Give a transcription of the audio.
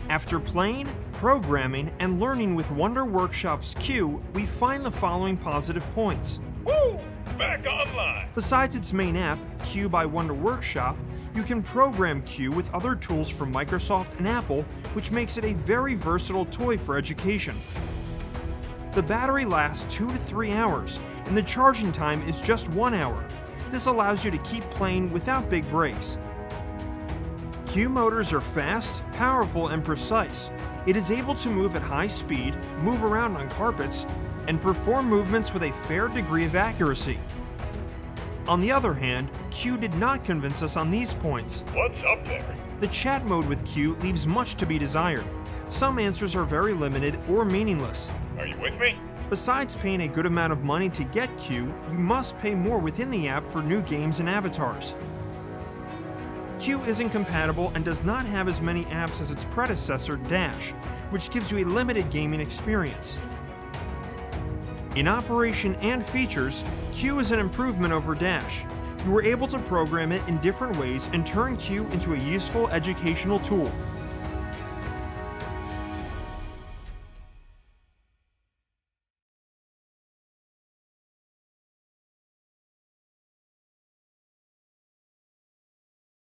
After playing, programming, and learning with Wonder Workshop's Q, we find the following positive points. Woo! Back online! Besides its main app, Q by Wonder Workshop, you can program Q with other tools from Microsoft and Apple, which makes it a very versatile toy for education. The battery lasts 2 to 3 hours, and the charging time is just 1 hour. This allows you to keep playing without big breaks. Q motors are fast, powerful, and precise. It is able to move at high speed, move around on carpets, and perform movements with a fair degree of accuracy. On the other hand, Q did not convince us on these points. What's up there? The chat mode with Q leaves much to be desired. Some answers are very limited or meaningless. Are you with me? Besides paying a good amount of money to get Q, you must pay more within the app for new games and avatars. Q isn't compatible and does not have as many apps as its predecessor, Dash, which gives you a limited gaming experience. In operation and features, Q is an improvement over Dash. You are able to program it in different ways and turn Q into a useful educational tool.